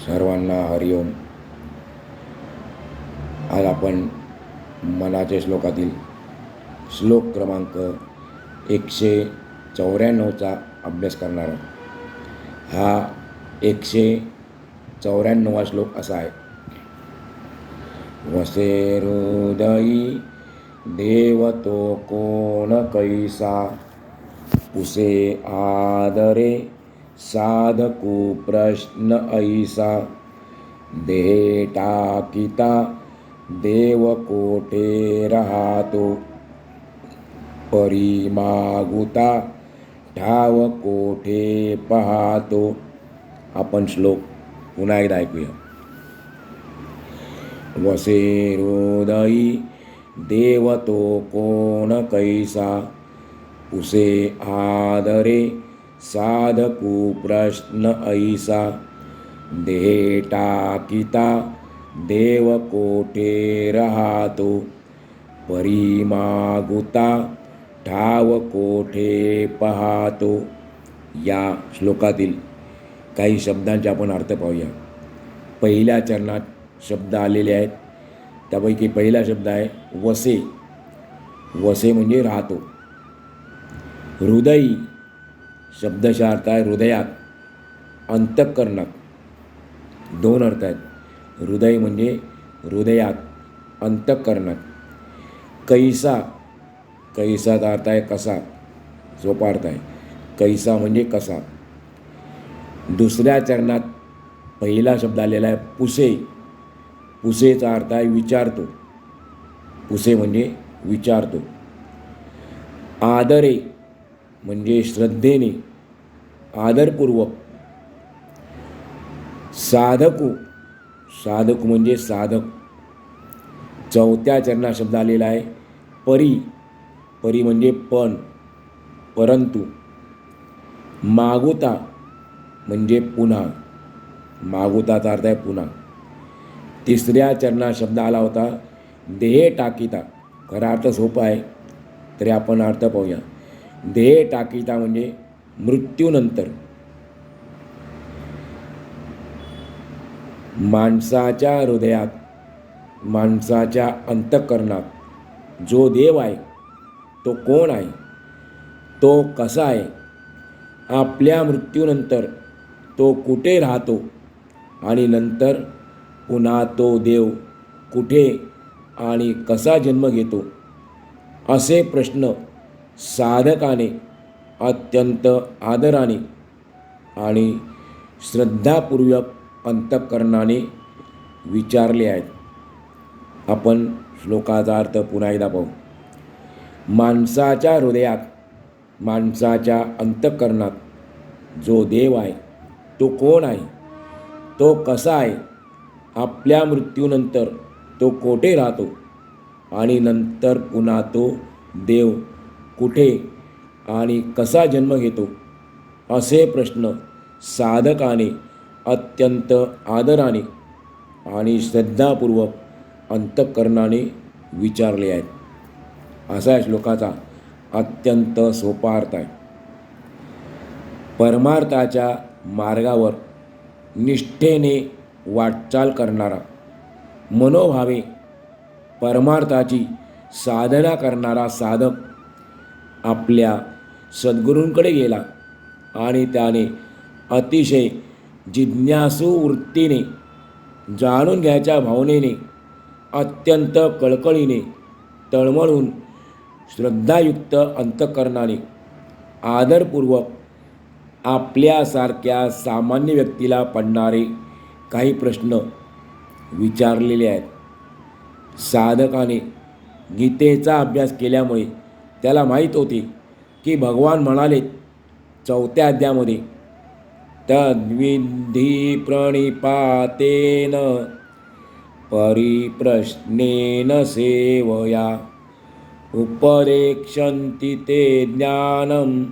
सर्वांना हरिओम. आज आपण मनाचे श्लोकातील श्लोक क्रमांक 194चा अभ्यास करणार आहोत. हा 194वा श्लोक असा आहे. वसे हृदयी देवतो कोण कैसा, पुसे आदरे साधकू प्रश्न ऐसा, देहे टाकिता देव कोठे राहतो, परी मागुता ठाव कोठे पाहतो. आपण श्लोक पुन्हा एकदा ऐकूया. वसे हृदयी देवतो कोण कैसा, पुसे आदरे साधकू प्रश्न ऐसा, देहे टाकिता देव कोठे राहतो, परी मागुता ठाव कोठे पाहतो. या श्लोकातील काही शब्दांचे आपण अर्थ पाहूया. पहिल्या चरणात शब्द आलेले आहेत. त्यापैकी पहिला शब्द आहे वसे. वसे म्हणजे राहतो. हृदयी शब्दशः अर्थ आहे हृदयात, अंतःकरणात. दोन अर्थ आहेत. हृदय म्हणजे हृदयात, अंतःकरणात. कैसा, कैसाचा अर्थ आहे कसा, सोपा अर्थ आहे. कैसा म्हणजे कसा. दुसऱ्या चरणात पहिला शब्द आलेला आहे पुसे. पुसेचा अर्थ आहे विचारतो. पुसे म्हणजे विचारतो. आदरे म्हणजे श्रद्धेने, आदरपूर्वक. साधकू, साधक म्हणजे साधक. चौथ्या चरणात शब्द आलेला आहे परी. परी म्हणजे पण, परंतु. मागुता म्हणजे पुन्हा. मागुताचा अर्थ आहे पुन्हा. तिसऱ्या चरणात शब्द आला होता देहे टाकिता. खरा अर्थ सोपा आहे तरी आपण अर्थ पाहूया. देहे टाकिता म्हणजे मृत्यूनंतर. माणसाच्या हृदयात, माणसाच्या अंतःकरणात जो देव आहे तो कोण आहे, तो कसा आहे, आपल्या मृत्यूनंतर तो कुठे राहतो आणि नंतर पुन्हा तो देव कुठे आणि कसा जन्म घेतो, असे प्रश्न साधकाने अत्यंत आदराने आणि श्रद्धापूर्वक अंतःकरणाने विचारले आहेत. आपण श्लोकाचा अर्थ पुन्हा एकदा पाहू. माणसाच्या हृदयात, माणसाच्या अंतःकरणात जो देव आहे तो कोण आहे, तो कसा आहे, आपल्या मृत्यूनंतर तो कोठे राहतो आणि नंतर पुन्हा तो देव कुठे आणि कसा जन्म घेतो, असे प्रश्न साधकाने अत्यंत आदराने आणि श्रद्धापूर्वक अंतःकरणाने विचारले आहेत. असा या श्लोकाचा अत्यंत सोपा अर्थ आहे. परमार्थाच्या मार्गावर निष्ठेने वाटचाल करणारा, मनोभावे परमार्थाची साधना करणारा साधक आपल्या सद्गुरूंकडे गेला आणि त्याने अतिशय जिज्ञासू वृत्तीने, जाणून घ्यायच्या भावनेने, अत्यंत कळकळीने, तळमळून, श्रद्धायुक्त अंतःकरणाने, आदरपूर्वक आपल्यासारख्या सामान्य व्यक्तीला पडणारे काही प्रश्न विचारलेले आहेत. साधकाने गीतेचा अभ्यास केल्यामुळे त्याला माहीत होते की भगवान म्हणाले 4थ्या अध्यायामध्ये, तद्विधी प्रणिपातेन परिप्रश्नेन सेवया, उपदेक्षन्ति ते ज्ञानं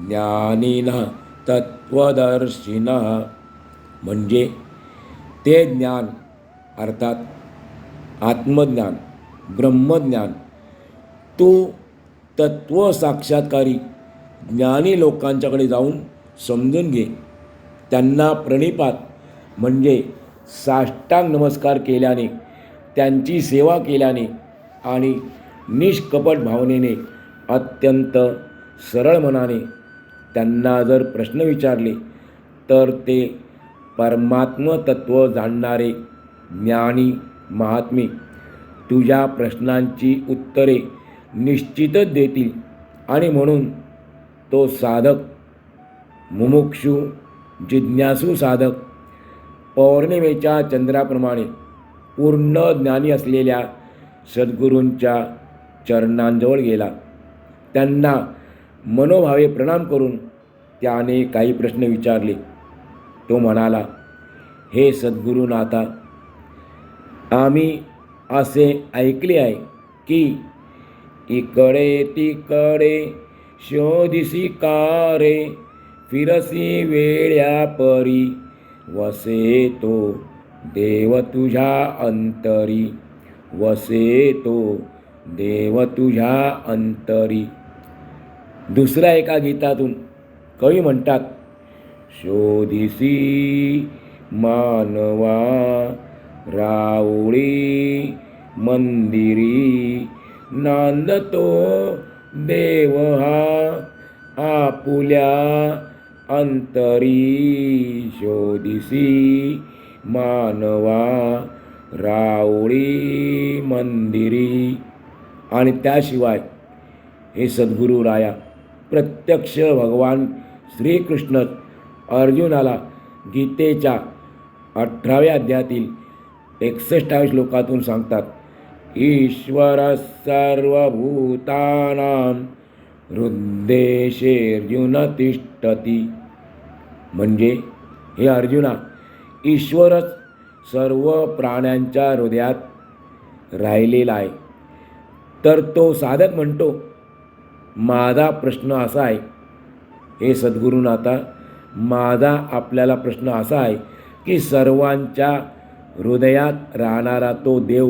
ज्ञानिनः तत्त्वदर्शिनः. म्हणजे ते ज्ञान अर्थात आत्मज्ञान, ब्रह्मज्ञान तू तत्व साक्षात्कारी ज्ञानी लोकांच्याकडे जाऊन समजून घे. त्यांना प्रणिपात म्हणजे साष्टांग नमस्कार केल्याने, त्यांची सेवा केल्याने आणि निष्कपट भावनेने, अत्यंत सरळ मनाने त्यांना जर प्रश्न विचारले तर ते परमात्मतत्व जाणणारे ज्ञानी महात्मे तुझ्या प्रश्नांची उत्तरे निश्चितच देतील. आणि म्हणून तो साधक, मुमुक्षू, जिज्ञासू साधक पौर्णिमेच्या चंद्राप्रमाणे पूर्ण ज्ञानी असलेल्या सद्गुरूंच्या चरणांजवळ गेला. त्यांना मनोभावे प्रणाम करून त्याने काही प्रश्न विचारले. तो म्हणाला, हे सद्गुरुनाथा, आम्ही असे ऐकले आहे की इकडे तिकडे शोधिसी कारे, फिरसी वेळ्या परी, वसे तो देव तुझ्या अंतरी, वसे तो देव तुझ्या अंतरी. दुसऱ्या एका गीतातून कवी म्हणतात, शोधिसी मानवा राऊळी मंदिरी, नांदतो देव हा आपुल्या अंतरी. शोधिसी मानवा राऊळी मंदिरी. आणि त्याशिवाय हे सद्गुरू राया, प्रत्यक्ष भगवान श्रीकृष्ण अर्जुनाला गीतेच्या 18व्या अध्यायातील 61व्या श्लोकातून सांगतात, ईश्वर सर्वभूतानां हृद्देशेऽर्जुन तिष्ठति. म्हणजे हे अर्जुना, ईश्वरच सर्व प्राण्यांच्या हृदयात राहिलेला आहे. तर तो साधक म्हणतो, माझा प्रश्न असा आहे, हे सद्गुरुनाथा, माझा आपल्याला प्रश्न असा आहे की सर्वांच्या हृदयात राहणारा तो देव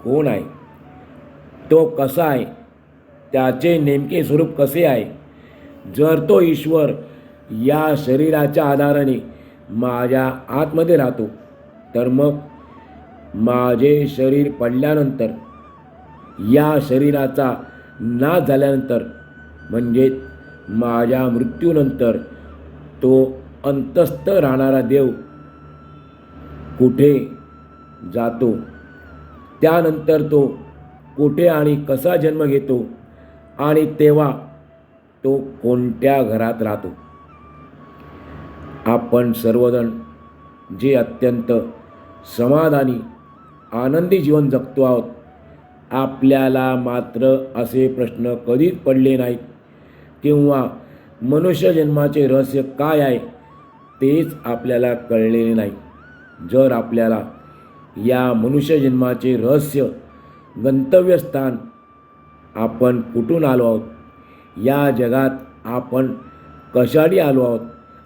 कोण आहे? तो कसा आहे? त्याचे नेमके स्वरूप कसे आहे? जर तो ईश्वर या शरीराच्या आधाराने माझ्या आतमध्ये राहतो, तर मग माझे शरीर पडल्यानंतर, या शरीराचा नाश झाल्यानंतर, म्हणजे माझ्या मृत्यूनंतर तो अंतस्थ राहणारा देव कुठे जातो? त्यानंतर तो कुठे आणि कसा जन्म घेतो आणि तेव्हा तो कोणत्या घरात राहतो? आपण सर्वजण जे अत्यंत समाधानी आनंदी जीवन जगतो आहोत, आपल्याला मात्र असे प्रश्न कधीच पडले नाहीत किंवा मनुष्य जन्माचे रहस्य काय आहे तेच आपल्याला कळलेले नाही. जर आपल्याला या मनुष्य जन्माचे रहस्य, गंतव्यस्थान, आपण कुठून आलो आहोत, या जगात आपण कशासाठी आलो आहोत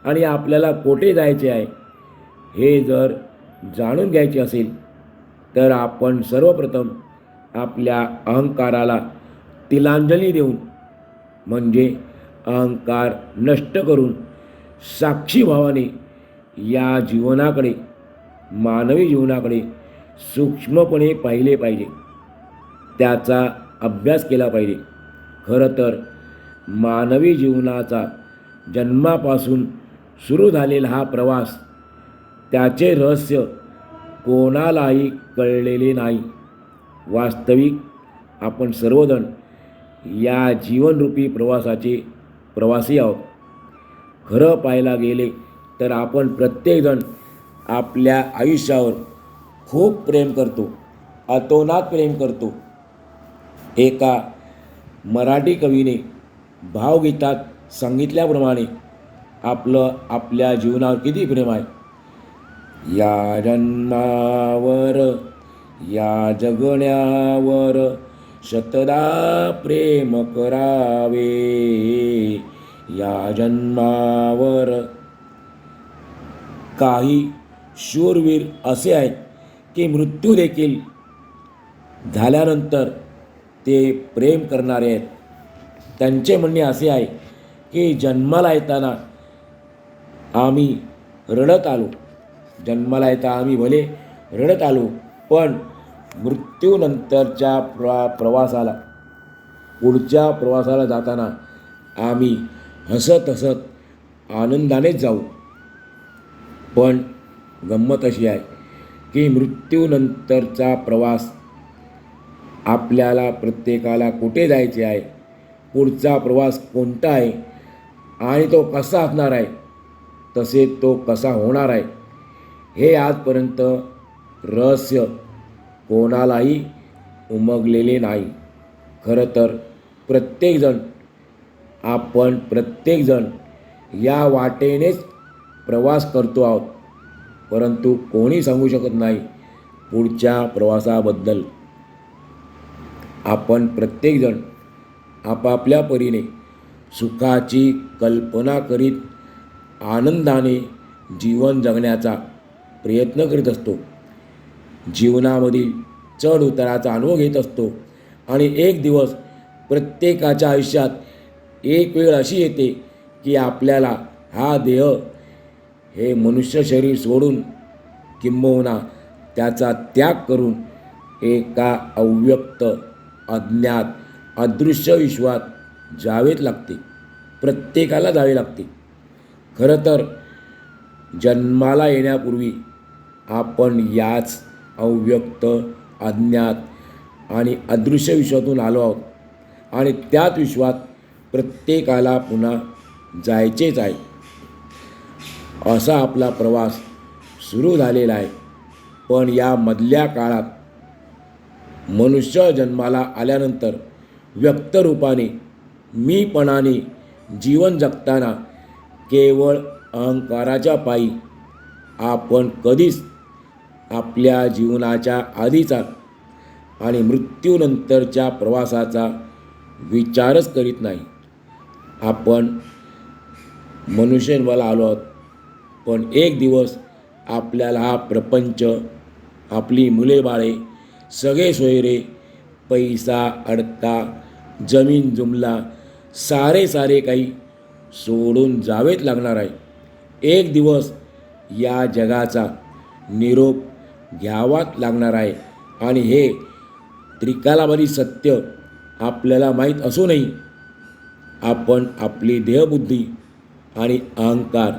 आणि आपल्याला कोठे जायचे आहे, हे जर जाणून घ्यायचे असेल तर आपण सर्वप्रथम आपल्या अहंकाराला तिलांजली देऊन, म्हणजे अहंकार नष्ट करून साक्षी भावाने या जीवनाकडे, मानवी जीवनाकडे सूक्ष्मपणे पाहिले पाहिजे, त्याचा अभ्यास केला पाहिजे. खरं तर मानवी जीवनाचा जन्मापासून सुरू झालेला हा प्रवास, त्याचे रहस्य कोणालाही कळलेले नाही. वास्तविक आपण सर्वजण या जीवनरूपी प्रवासाचे प्रवासी आहोत. खरं पाहायला गेले तर आपण प्रत्येकजण आपल्या आयुष्यावर खूप प्रेम करतो, अतोनात प्रेम करतो. एका मराठी कवीने भावगीतात सांगितल्याप्रमाणे आपलं आपल्या जीवनावर किती प्रेम आहे. या जन्मावर, या जगण्यावर शतदा प्रेम करावे. या जन्मावर. काही शूरवीर असे आहेत की मृत्यू देखील झाल्यानंतर ते प्रेम करणारे आहेत. त्यांचे म्हणणे असे आहे की जन्माला येताना आम्ही रडत आलो, जन्माला येता आम्ही भले रडत आलो, पण मृत्यूनंतरच्या प्रवासाला, पुढच्या प्रवासाला जाताना आम्ही हसत हसत आनंदानेच जाऊ. पण गंमत अशी आहे की मृत्यूनंतरचा प्रवास आपल्याला प्रत्येकाला कुठे जायचे आहे, पुढचा प्रवास कोणता आहे आणि तो कसा असणार आहे, तसेच तो कसा होणार आहे, हे आजपर्यंत रहस्य कोणालाही उमगलेले नाही. खरं तर प्रत्येकजण या वाटेनेच प्रवास करतो आहोत, परंतु कोणी सांगू शकत नाही पुढच्या प्रवासाबद्दल. आपण प्रत्येकजण आपापल्या परीने सुखाची कल्पना करीत आनंदाने जीवन जगण्याचा प्रयत्न करीत असतो. जीवनामधील चढ उताराचा अनुभव घेत असतो आणि एक दिवस प्रत्येकाच्या आयुष्यात एक वेळ अशी येते की आपल्याला हा देह, हे मनुष्य शरीर सोडून किंबहुना त्याचा त्याग करून एका अव्यक्त, अज्ञात, अदृश्य विश्वात जावेच लागते. प्रत्येकाला जावे लागते. खरं तर जन्माला येण्यापूर्वी आपण याच अव्यक्त, अज्ञात आणि अदृश्य विश्वातून आलो आहोत आणि त्याच विश्वात प्रत्येकाला पुन्हा जायचेच आहे. असा आपला प्रवास सुरू झालेला आहे. पण या मधल्या काळात मनुष्य जन्माला आल्यानंतर व्यक्तरूपाने, मीपणाने जीवन जगताना केवळ अहंकाराच्या पायी आपण कधीच आपल्या जीवनाच्या आधीचा आणि मृत्यूनंतरच्या प्रवासाचा विचारच करीत नाही. आपण मनुष्य जन्माला आलो आहोत, पण एक दिवस आपल्याला हा प्रपंच, आपली मुले बाळे, सगळे सोयरे, पैसा अडका, जमीन जुमला, सारे काही सोडून जावेच लागणार आहे. एक दिवस या जगाचा निरोप घ्यावाच लागणार आहे आणि हे त्रिकालाबाधी सत्य आपल्याला माहीत असूनही आपण आपली देहबुद्धी आणि अहंकार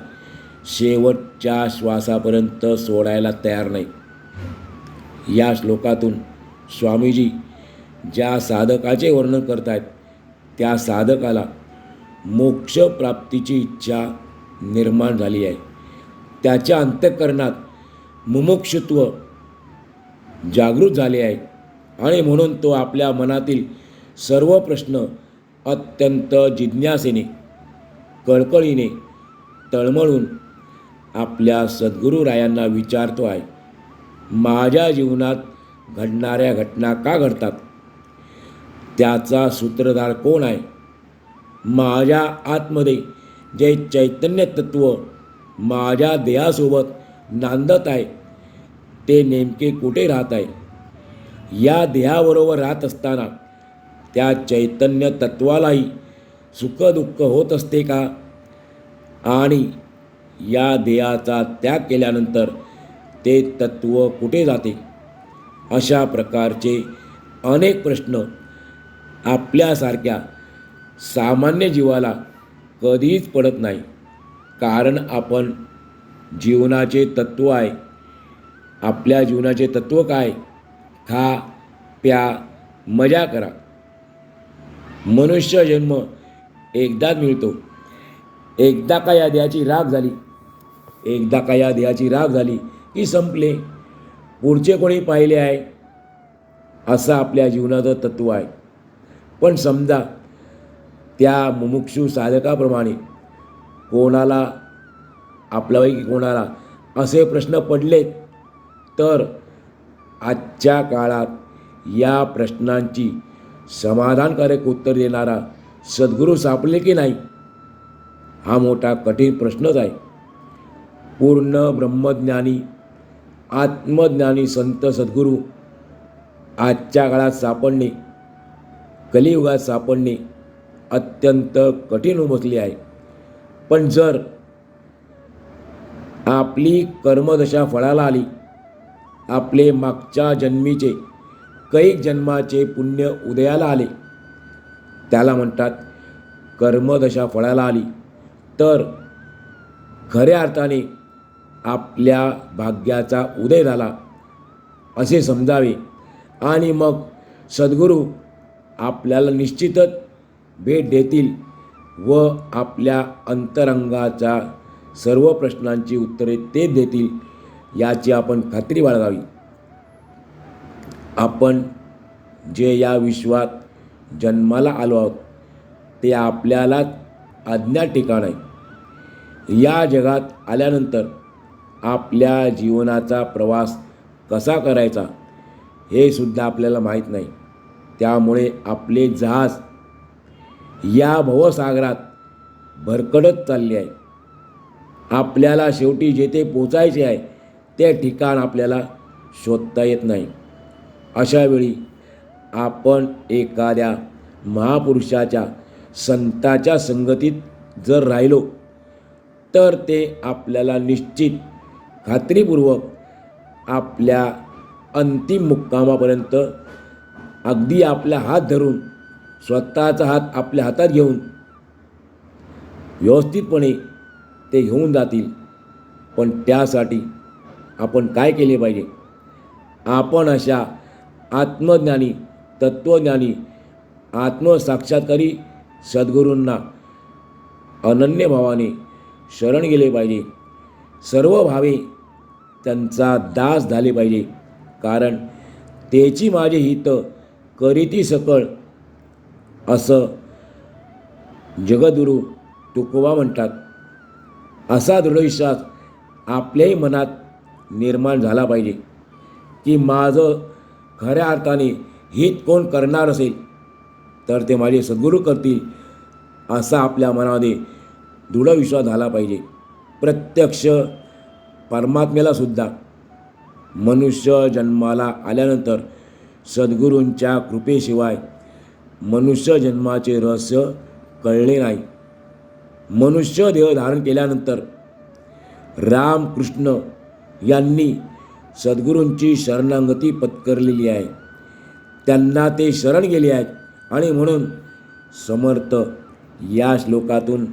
शेवटच्या श्वासापर्यंत सोडायला तयार नाही. या श्लोकातून स्वामीजी ज्या साधकाचे वर्णन करत आहेत, त्या साधकाला मोक्षप्राप्तीची इच्छा निर्माण झाली आहे. त्याच्या अंतःकरणात मुमुक्षुत्व जागृत झाले आहे आणि म्हणून तो आपल्या मनातील सर्व प्रश्न अत्यंत जिज्ञासेने, कळकळीने, तळमळून आपल्या सद्गुरुरायांना विचारतो आहे. माझ्या जीवनात घडणाऱ्या घटना का घडतात? त्याचा सूत्रधार कोण आहे? माझ्या आतमध्ये जे चैतन्य तत्व माझ्या देहासोबत नांदत आहे, ते नेमके कुठे राहत आहे? या देहाबरोबर राहत असताना त्या चैतन्य तत्वालाही सुखदुःख होत असते का? आणि या देहाचा त्याग केल्यानंतर ते तत्व कुठे जाते? अशा प्रकारचे अनेक प्रश्न आपल्यासारख्या सामान्य जीवाला कधीच पडत नाही. कारण आपण जीवनाचे तत्व आहे. आपल्या जीवनाचे तत्व काय? खा, प्या, मजा करा. मनुष्य जन्म एकदाच मिळतो. एकदा का या देहाची राख झाली की संपले. पुढचे कोणी पाहिले आहे? असं आपल्या जीवनाचं तत्व आहे. पण समजा त्या मुमुक्षू साधकाप्रमाणे कोणाला, आपल्यापैकी कोणाला असे प्रश्न पडले, तर आजच्या काळात या प्रश्नांची समाधानकारक उत्तर देणारा सद्गुरू सापडले की नाही, हा मोठा कठीण प्रश्नच आहे. पूर्ण ब्रह्मज्ञानी, आत्मज्ञानी संत सद्गुरू आजच्या काळात सापडणे, कलियुगात सापडणे अत्यंत कठीण बसले आहे. पण जर आपली कर्मदशा फळाला आली, आपले मागच्या जन्मीचे कैक जन्माचे पुण्य उदयाला आले, त्याला म्हणतात कर्मदशा फळाला आली. तर खऱ्या अर्थाने आपल्या भाग्याचा उदय झाला असे समजावे. आणि मग सद्गुरू आपल्याला निश्चितच भेट देतील व आपल्या अंतरंगाच्या सर्व प्रश्नांची उत्तरे ते देतील याची आपण खात्री बाळगावी. आपण जे या विश्वात जन्माला आलो आहोत ते आपल्यालाच अज्ञात ठिकाण आहे. या जगात आल्यानंतर आपल्या जीवनाचा प्रवास कसा करायचा हे सुद्धा आपल्याला माहीत नाही. त्यामुळे आपले जहाज या भवसागरात भरकटत चालले आहे. आपल्याला शेवटी जेथे पोचायचे आहे ते ठिकाण आपल्याला शोधता येत नाही. अशावेळी आपण एखाद्या महापुरुषाच्या संताच्या संगतीत जर राहिलो तर ते आपल्याला निश्चित खात्रीपूर्वक आपल्या अंतिम मुक्कामापर्यंत अगदी आपला हात धरून, स्वतःचा हात आपल्या हातात घेऊन व्यवस्थितपणे ते घेऊन जातील. पण त्यासाठी आपण काय केले पाहिजे? आपण अशा आत्मज्ञानी, तत्त्वज्ञानी, आत्मसाक्षात्कारी सद्गुरूंना अनन्य भावाने शरण गेले पाहिजे. सर्व भावे त्यांचा दास झाले पाहिजे. कारण तेची माझे हित करीती सकळ असं जगद्गुरू तुकोबा म्हणतात. असा दृढविश्वास आपल्याही मनात निर्माण झाला पाहिजे की माझं खऱ्या अर्थाने हित कोण करणार असेल तर ते माझे सद्गुरू करतील, असा आपल्या मनामध्ये दृढ विश्वास झाला पाहिजे. प्रत्यक्ष परमात्म्यालासुद्धा मनुष्य जन्माला आल्यानंतर सद्गुरूंच्या कृपेशिवाय मनुष्य जन्माचे रहस्य कळले नाही. मनुष्य देह धारण केल्यानंतर रामकृष्ण यांनी सद्गुरूंची शरणागती पत्करलेली आहे. त्यांना ते शरण गेले आहेत. आणि म्हणून समर्थ या श्लोकातून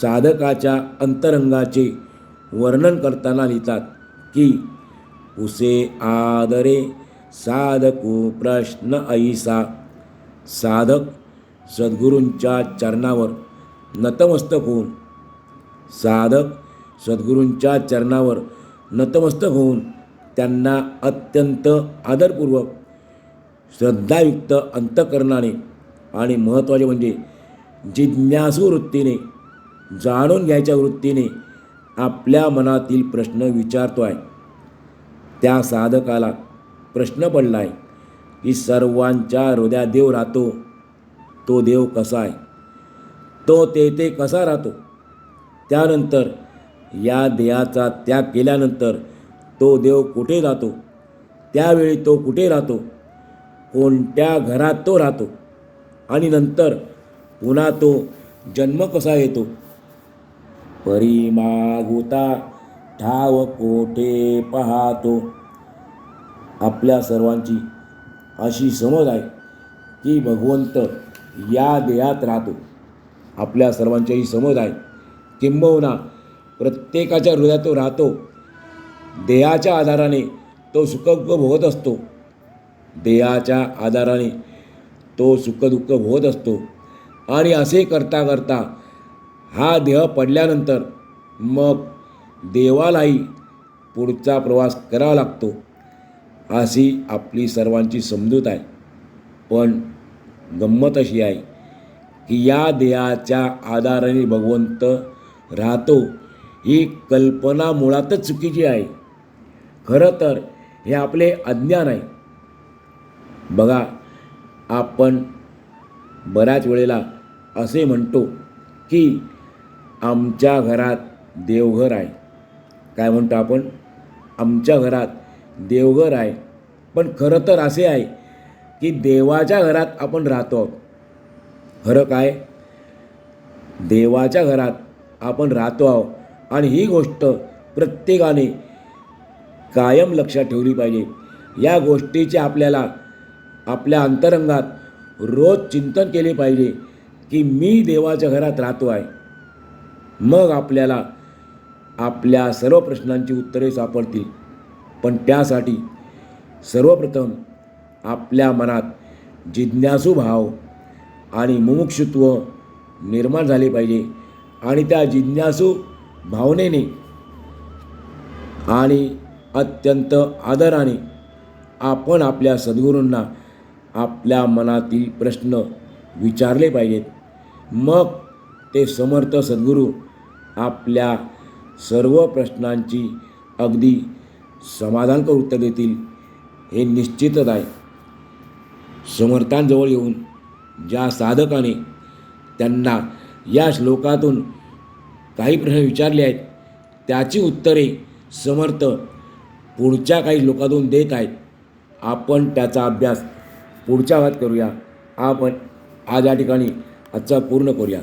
साधकाच्या अंतरंगाचे वर्णन करताना लिहितात की उसे आदरे साधको प्रश्न ऐसा. साधक सद्गुरूंच्या चरणावर नतमस्तक होऊन, साधक सद्गुरूंच्या चरणावर नतमस्तक होऊन त्यांना अत्यंत आदरपूर्वक, श्रद्धायुक्त अंतःकरणाने आणि महत्त्वाचे म्हणजे जिज्ञासू वृत्तीने, जाणून घ्यायच्या वृत्तीने आपल्या मनातील प्रश्न विचारतो आहे. त्या साधकाला प्रश्न पडला आहे की सर्वांच्या हृदयात देव राहतो, तो देव कसा आहे? तो तेथे कसा राहतो? त्यानंतर या देहाचा त्याग केल्यानंतर तो देव कुठे जातो? त्यावेळी तो कुठे राहतो? कोणत्या घरात तो राहतो? आणि नंतर पुन्हा तो जन्म कसा येतो? परी मागुता ठाव कोठे पाहतो. आपल्या सर्वांची अशी समज आहे की भगवंत या देहात राहतो. आपल्या सर्वांची ही समज आहे. किंबहुना प्रत्येकाच्या हृदयात तो राहतो. देहाच्या आधाराने तो सुखदुःख भोगत असतो. देहाच्या आधाराने तो सुखदुःख भोगत असतो. आणि असे करता करता हा देह पडल्यानंतर मग देवालाही पुढचा प्रवास करावा लागतो. अशी आपली सर्वांची समजूत आहे. पण गंमत अशी आहे की या देहाच्या आधाराने भगवंत राहतो ही कल्पना मुळातच चुकीची आहे. खरं तर हे आपले अज्ञान आहे. बघा, आपण बऱ्याच वेळेला असे म्हणतो की आमच्या घरात देवघर आहे. काय म्हणतो आपण? आमच्या घरात देवघर आहे. पण खरं तर असे आहे की देवाच्या घरात आपण राहतो आहोत. खरं काय? देवाच्या घरात आपण राहतो आहोत. आणि ही गोष्ट प्रत्येकाने कायम लक्षात ठेवली पाहिजे. या गोष्टीचे आपल्याला आपल्या अंतरंगात रोज चिंतन केले पाहिजे की मी देवाच्या घरात राहतो आहे. मग आपल्याला आपल्या सर्व प्रश्नांची उत्तरे सापडतील. पण त्यासाठी सर्वप्रथम आपल्या मनात जिज्ञासू भाव आणि मुमुक्षुत्व निर्माण झाले पाहिजे आणि त्या जिज्ञासू भावनेने आणि अत्यंत आदराने आपण आपल्या सद्गुरूंना आपल्या मनातील प्रश्न विचारले पाहिजेत. मग ते समर्थ सद्गुरू आपल्या सर्व प्रश्नांची अगदी समाधानकर उत्तर देतील हे निश्चितच आहे. समर्थांजवळ येऊन ज्या साधकाने त्यांना या श्लोकातून काही प्रश्न विचारले आहेत त्याची उत्तरे समर्थ पुढच्या काही श्लोकातून देत आहेत. आपण त्याचा अभ्यास पुढच्या भागात करूया. आपण आज या ठिकाणी आजचा पूर्ण करूया.